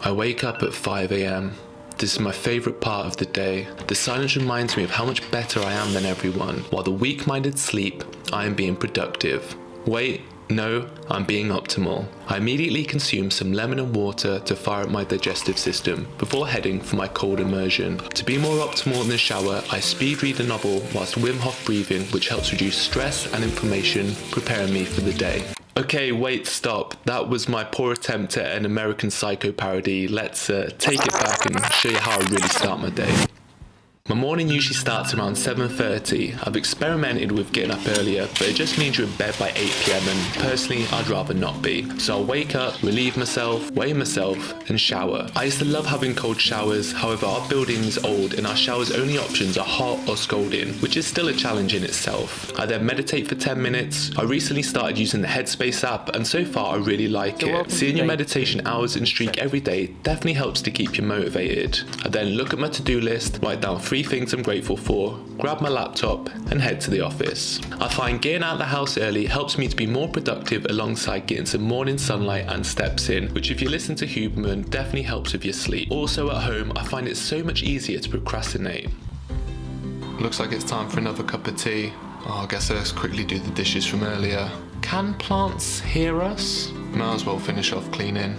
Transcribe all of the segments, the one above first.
I wake up at 5 a.m. This is my favourite part of the day. The silence reminds me of how much better I am than everyone. While the weak-minded sleep, I am being productive. Wait, no, I'm being optimal. I immediately consume some lemon and water to fire up my digestive system before heading for my cold immersion. To be more optimal in the shower, I speed read a novel whilst Wim Hof breathing, which helps reduce stress and inflammation, preparing me for the day. Okay, wait, stop. That was my poor attempt at an American Psycho parody. Let's take it back and show you how I really start my day. My morning usually starts around 7:30. I've experimented with getting up earlier, but it just means you're in bed by 8 p.m. and personally I'd rather not be. So I'll wake up, relieve myself, weigh myself and shower. I used to love having cold showers, however our building is old and our shower's only options are hot or scalding, which is still a challenge in itself. I then meditate for 10 minutes. I recently started using the Headspace app and so far I really like it. Seeing your meditation hours and streak every day definitely helps to keep you motivated. I then look at my to-do list, write down 3 things I'm grateful for, grab my laptop and head to the office. I find getting out of the house early helps me to be more productive alongside getting some morning sunlight and steps in, which if you listen to Huberman definitely helps with your sleep. Also at home I find it so much easier to procrastinate. Looks like it's time for another cup of tea. I guess let's quickly do the dishes from earlier. Can plants hear us? Might as well finish off cleaning.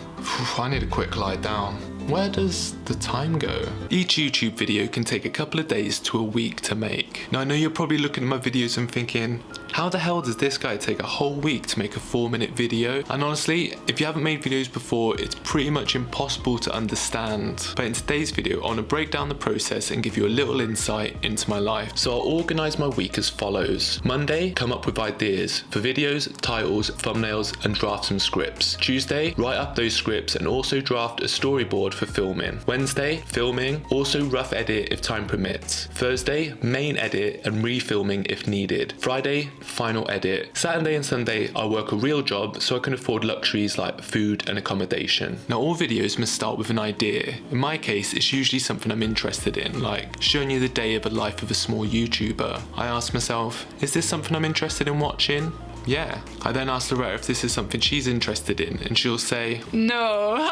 I need a quick lie down. Where does the time go? Each YouTube video can take a couple of days to a week to make. Now I know you're probably looking at my videos and thinking, how the hell does this guy take a whole week to make a 4-minute video? And honestly, if you haven't made videos before, it's pretty much impossible to understand. But in today's video, I want to break down the process and give you a little insight into my life. So I'll organise my week as follows. Monday, come up with ideas for videos, titles, thumbnails, and draft some scripts. Tuesday, write up those scripts and also draft a storyboard for filming. Wednesday, filming, also rough edit if time permits. Thursday, main edit and refilming if needed. Friday, final edit. Saturday and Sunday I work a real job so I can afford luxuries like food and accommodation. Now all videos must start with an idea. In my case it's usually something I'm interested in, like showing you the day of a life of a small YouTuber. I ask myself, is this something I'm interested in watching? Yeah. I then ask Loretta if this is something she's interested in and she'll say, no.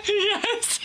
Yes.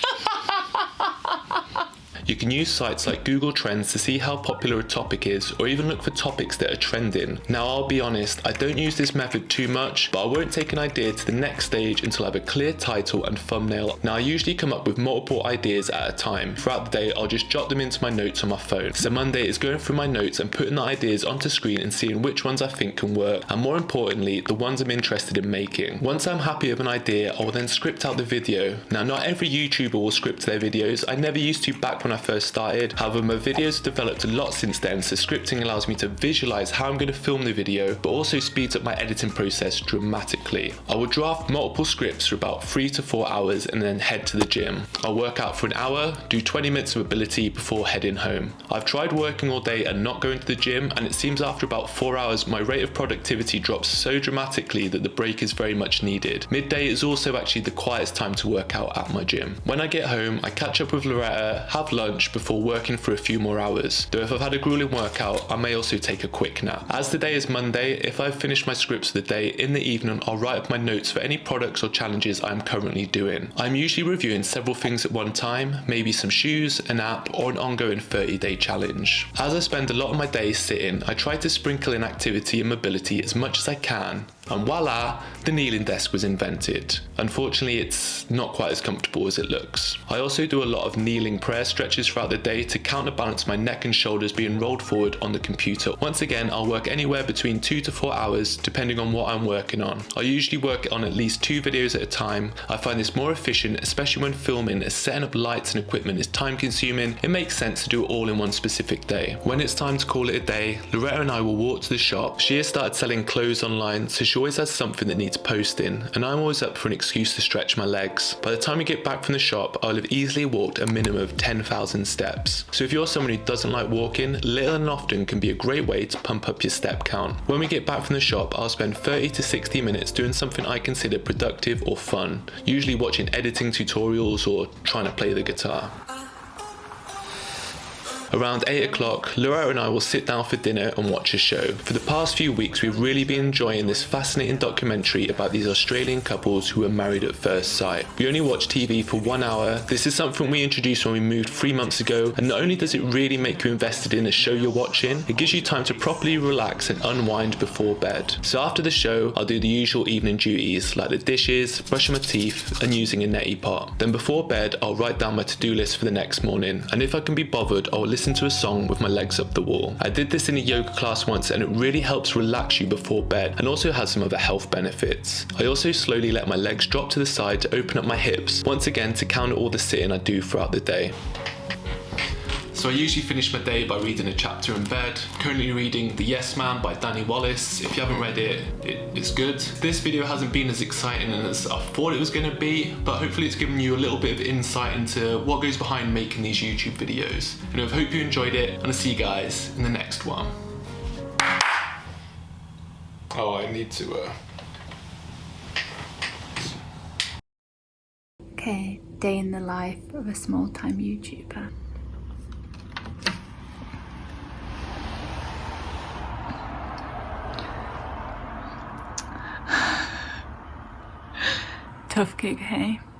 You can use sites like Google Trends to see how popular a topic is or even look for topics that are trending. Now I'll be honest, I don't use this method too much, but I won't take an idea to the next stage until I have a clear title and thumbnail. Now I usually come up with multiple ideas at a time. Throughout the day I'll just jot them into my notes on my phone. So Monday is going through my notes and putting the ideas onto screen and seeing which ones I think can work, and more importantly the ones I'm interested in making. Once I'm happy with an idea I will then script out the video. Now not every YouTuber will script their videos. I never used to back when I first started. However, my videos have developed a lot since then, so scripting allows me to visualize how I'm going to film the video, but also speeds up my editing process dramatically. I will draft multiple scripts for about 3 to 4 hours and then head to the gym. I'll work out for an hour, do 20 minutes of ability before heading home. I've tried working all day and not going to the gym, and it seems after about 4 hours my rate of productivity drops so dramatically that the break is very much needed. Midday is also actually the quietest time to work out at my gym. When I get home, I catch up with Loretta, have lunch before working for a few more hours. Though if I've had a grueling workout, I may also take a quick nap. As the day is Monday, if I've finished my scripts for the day, in the evening I'll write up my notes for any products or challenges I'm currently doing. I'm usually reviewing several things at one time, maybe some shoes, an app, or an ongoing 30-day challenge. As I spend a lot of my days sitting, I try to sprinkle in activity and mobility as much as I can, and voila, the kneeling desk was invented. Unfortunately, it's not quite as comfortable as it looks. I also do a lot of kneeling prayer stretches throughout the day to counterbalance my neck and shoulders being rolled forward on the computer. Once again, I'll work anywhere between 2 to 4 hours depending on what I'm working on. I usually work on at least 2 videos at a time. I find this more efficient, especially when filming, as setting up lights and equipment is time consuming. It makes sense to do it all in one specific day. When it's time to call it a day, Loretta and I will walk to the shop. She has started selling clothes online, so she always has something that needs posting, and I'm always up for an excuse to stretch my legs. By the time we get back from the shop, I'll have easily walked a minimum of 10,000 steps. So if you're someone who doesn't like walking, little and often can be a great way to pump up your step count. When we get back from the shop, I'll spend 30 to 60 minutes doing something I consider productive or fun, usually watching editing tutorials or trying to play the guitar. Around 8 o'clock, Laura and I will sit down for dinner and watch a show. For the past few weeks, we've really been enjoying this fascinating documentary about these Australian couples who were married at first sight. We only watch TV for 1 hour. This is something we introduced when we moved 3 months ago, and not only does it really make you invested in the show you're watching, it gives you time to properly relax and unwind before bed. So after the show, I'll do the usual evening duties like the dishes, brushing my teeth and using a neti pot. Then before bed, I'll write down my to-do list for the next morning, and if I can be bothered, I'll listen to a song with my legs up the wall. I did this in a yoga class once and it really helps relax you before bed and also has some other health benefits. I also slowly let my legs drop to the side to open up my hips, once again to counter all the sitting I do throughout the day. So I usually finish my day by reading a chapter in bed. Currently reading The Yes Man by Danny Wallace. If you haven't read it, it's good. This video hasn't been as exciting as I thought it was going to be, but hopefully it's given you a little bit of insight into what goes behind making these YouTube videos. And I hope you enjoyed it, and I'll see you guys in the next one. Oh, I need to Okay, day in the life of a small-time YouTuber. Tough gig, hey?